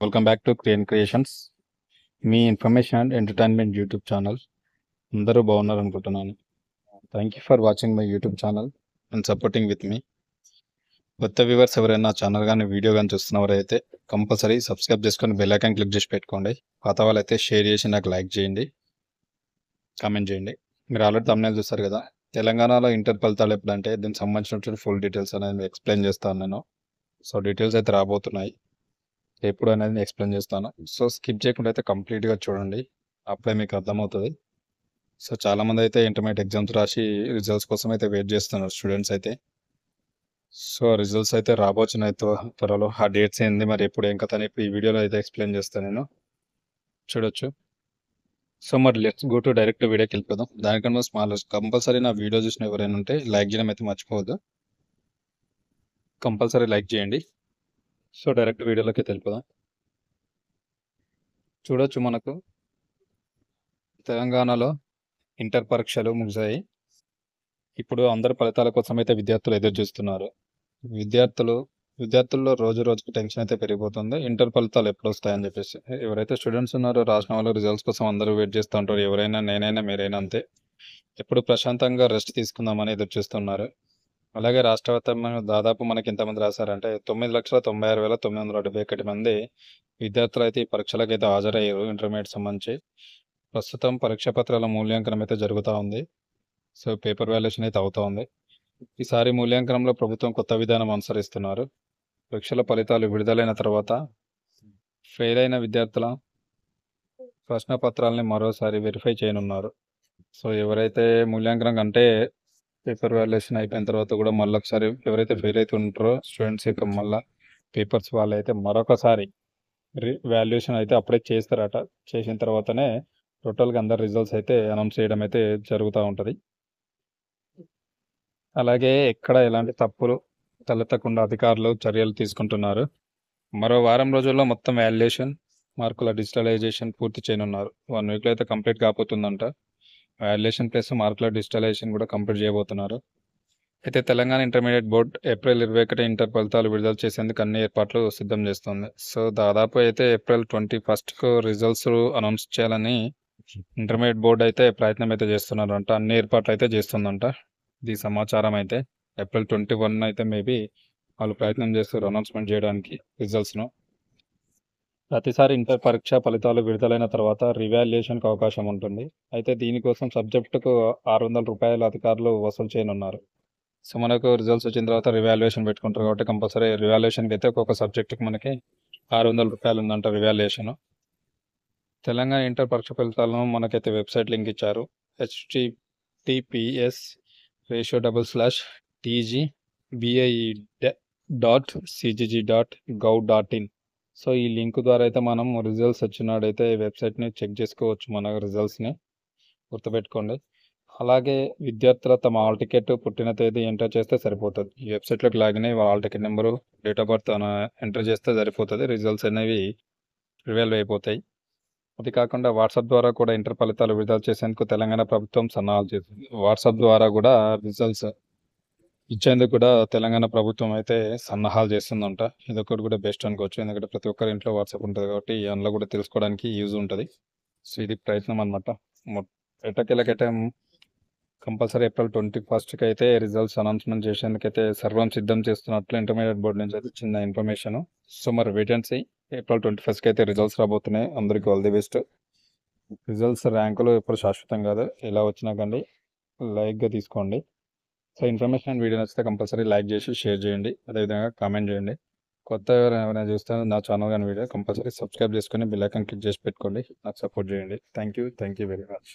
Welcome back to Creations, మీ information and entertainment YouTube channel. అందరూ బాగున్నారు అనుకుంటున్నాను. Thank you for watching my YouTube channel and supporting with me. కొత్త viewers ఎవరైనా channel కానీ video కానీ చూస్తున్నవారైతే కంపల్సరీ సబ్స్క్రైబ్ చేసుకొని బెల్ ఐకాన్ క్లిక్ చేసి పెట్టుకోండి. పాత వాళ్ళైతే షేర్ చేసి నాకు లైక్ చేయండి, కామెంట్ చేయండి. మీరు ఆల్రెడీ thumbnail చూస్తారు కదా. తెలంగాణలో ఇంటర్ ఫలితాలు ఎప్పుడంటే దీనికి సంబంధించిన ఫుల్ డీటెయిల్స్ అనేది ఎక్స్ప్లెయిన్ చేస్తాను నేను. సో డీటెయిల్స్ అయితే రాబోతున్నాయి, ఎప్పుడు అనేది ఎక్స్ప్లెయిన్ చేస్తాను. సో స్కిప్ చేయకుండా అయితే కంప్లీట్గా చూడండి, అప్పుడే మీకు అర్థమవుతుంది. సో చాలామంది అయితే ఇంటర్మీడియట్ ఎగ్జామ్స్ రాసి రిజల్ట్స్ కోసం అయితే వెయిట్ చేస్తున్నారు స్టూడెంట్స్ అయితే. సో రిజల్ట్స్ అయితే రాబోతున్నాయి త్వరలో. ఆ డేట్స్ ఏంది, మరి ఎప్పుడు ఏం కథ అని ఈ వీడియోలో అయితే ఎక్స్ప్లెయిన్ చేస్తాను నేను, చూడొచ్చు. సో మరి లెట్స్ గో టు డైరెక్ట్ వీడియోకి వెళ్ళిపోదాం. దానికన్నా కంపల్సరీ నా వీడియో చూసిన ఎవరైనా ఉంటే లైక్ చేయడం అయితే మర్చిపోవద్దు, కంపల్సరీ లైక్ చేయండి. సో డైరెక్ట్ వీడియోలోకి అయితే వెళ్ళిపోదాం. చూడొచ్చు, మనకు తెలంగాణలో ఇంటర్ పరీక్షలు ముగిశాయి. ఇప్పుడు అందరు ఫలితాల కోసం అయితే విద్యార్థులు ఎదురు చూస్తున్నారు. విద్యార్థుల్లో రోజు రోజుకి టెన్షన్ అయితే పెరిగిపోతుంది. ఇంటర్ ఫలితాలు ఎప్పుడు వస్తాయని చెప్పేసి ఎవరైతే స్టూడెంట్స్ ఉన్నారో రాసిన వాళ్ళు రిజల్ట్స్ కోసం అందరూ వెయిట్ చేస్తూ ఉంటారు. ఎవరైనా, నేనైనా, మీరైనా అంతే. ఎప్పుడు ప్రశాంతంగా రెస్ట్ తీసుకుందామని ఎదురు చూస్తున్నారు. అలాగే రాష్ట్ర వ్యాప్తంగా దాదాపు మనకి ఎంతమంది రాశారంటే 9,96,971 మంది విద్యార్థులు అయితే ఈ పరీక్షలకు అయితే హాజరయ్యారు ఇంటర్మీడియట్ సంబంధించి. ప్రస్తుతం పరీక్షా పత్రాల మూల్యాంకనం అయితే జరుగుతూ ఉంది. సో పేపర్ వాల్యుయేషన్ అయితే అవుతూ ఉంది. ఈసారి మూల్యాంకనంలో ప్రభుత్వం కొత్త విధానం అనుసరిస్తున్నారు. పరీక్షల ఫలితాలు విడుదలైన తర్వాత ఫెయిల్ అయిన విద్యార్థుల ప్రశ్న పత్రాలని మరోసారి వెరిఫై చేయనున్నారు. సో ఎవరైతే మూల్యాంకనం అంటే పేపర్ వాల్యుయేషన్ అయిపోయిన తర్వాత కూడా మళ్ళీ ఒకసారి ఎవరైతే ఫెయిల్ అయితే ఉంటారో స్టూడెంట్స్ యొక్క మళ్ళీ పేపర్స్ వాళ్ళు అయితే మరొకసారి వాల్యుయేషన్ అయితే అప్పుడే చేస్తారట. చేసిన తర్వాతనే టోటల్గా అందరు రిజల్ట్స్ అయితే అనౌన్స్ చేయడం అయితే జరుగుతూ ఉంటుంది. అలాగే ఎక్కడ ఎలాంటి తప్పులు తలెత్తకుండా అధికారులు చర్యలు తీసుకుంటున్నారు. మరో వారం రోజుల్లో మొత్తం వాల్యుయేషన్ మార్కుల డిజిటలైజేషన్ పూర్తి చేయనున్నారు. 1 వీక్లో అయితే కంప్లీట్ కాబోతుందంట. వాల్యుయేషన్ ప్లస్ మార్కుల డిజిటలైజేషన్ కూడా కంప్లీట్ చేయబోతున్నారు. అయితే Telangana intermediate board April 21 inter ఫలితాలు విడుదల చేసేందుకు అన్ని ఏర్పాట్లు సిద్ధం చేస్తుంది. సో దాదాపు అయితే ఏప్రిల్ 21కు రిజల్ట్స్ అనౌన్స్ చేయాలని ఇంటర్మీడియట్ బోర్డు అయితే ప్రయత్నం అయితే చేస్తున్నారంట. అన్ని ఏర్పాట్లు అయితే చేస్తుందంట. ఇది సమాచారం అయితే ఏప్రిల్ 21 అయితే మేబీ వాళ్ళు ప్రయత్నం చేస్తారు అనౌన్స్మెంట్ చేయడానికి రిజల్ట్స్ను. ప్రతిసారి ఇంటర్ పరీక్ష ఫలితాలు విడుదలైన తర్వాత రివాల్యుయేషన్కి అవకాశం ఉంటుంది. అయితే దీనికోసం సబ్జెక్టుకు 600 రూపాయల అధికారులు వసూలు చేయనున్నారు. సో మనకు రిజల్ట్స్ వచ్చిన తర్వాత రివాల్యుయేషన్ పెట్టుకుంటారు కాబట్టి కంపల్సరీ రివాల్యుయేషన్కి అయితే ఒక్కొక్క సబ్జెక్టుకి మనకి 600 రూపాయలు ఉందంట రివాల్యుయేషన్. తెలంగాణ ఇంటర్ పరీక్ష ఫలితాలను మనకైతే వెబ్సైట్ లింక్ ఇచ్చారు. https://tgbae.cgg.gov.in. సో ఈ లింక్ ద్వారా అయితే మనం రిజల్ట్స్ వచ్చినాడైతే వెబ్సైట్ని చెక్ చేసుకోవచ్చు, మన రిజల్ట్స్ని గుర్తుపెట్టుకోండి. అలాగే విద్యార్థులు తమ హాల్ టికెట్, పుట్టిన తేదీ ఎంటర్ చేస్తే సరిపోతుంది. ఈ వెబ్సైట్లోకి లాగిన్ అయ్యి hall ticket number, date of birth enter చేస్తే సరిపోతుంది. రిజల్ట్స్ అనేవి రివీల్ అయిపోతాయి. అది కాకుండా వాట్సాప్ ద్వారా కూడా ఇంటర్ ఫలితాలు విడుదల చేసేందుకు తెలంగాణ ప్రభుత్వం సన్నాహాలు చేస్తుంది. వాట్సాప్ ద్వారా కూడా రిజల్ట్స్ ఇచ్చేందుకు కూడా తెలంగాణ ప్రభుత్వం అయితే సన్నాహాలు చేస్తుందంట. ఇదొకటి కూడా బెస్ట్ అనుకోవచ్చు, ఎందుకంటే ప్రతి ఒక్కరి ఇంట్లో వాట్సాప్ ఉంటుంది కాబట్టి అందులో కూడా తెలుసుకోవడానికి యూజ్ ఉంటుంది. సో ఇది ప్రయత్నం అనమాట. ఎట్టకేలకైతే కంపల్సరీ ఏప్రిల్ 21కి అయితే రిజల్ట్స్ అనౌన్స్మెంట్ చేసేందుకైతే సర్వం సిద్ధం చేస్తున్నట్లు ఇంటర్మీడియట్ బోర్డు నుంచి అయితే చిన్న ఇన్ఫర్మేషన్. సో మరి వెయిట్ అండ్ సీ. ఏప్రిల్ 21కి అయితే రిజల్ట్స్ రాబోతున్నాయి. అందరికీ ఆల్ ది బెస్ట్. రిజల్ట్స్ ర్యాంకులు ఎప్పుడు శాశ్వతం కాదు, ఎలా వచ్చినా కానీ లైక్గా తీసుకోండి. సో ఇన్ఫర్మేషన్ వీడియో నచ్చితే కంపల్సరీ లైక్ చేసి షేర్ చేయండి, అదేవిధంగా కామెంట్ చేయండి. కొత్త ఎవరైనా చూస్తే నా ఛానల్ కానీ వీడియో కంపల్సరీ సబ్స్క్రైబ్ చేసుకొని బెల్ ఐకాన్ క్లిక్ చేసి పెట్టుకోండి, నాకు సపోర్ట్ చేయండి. Thank you very much.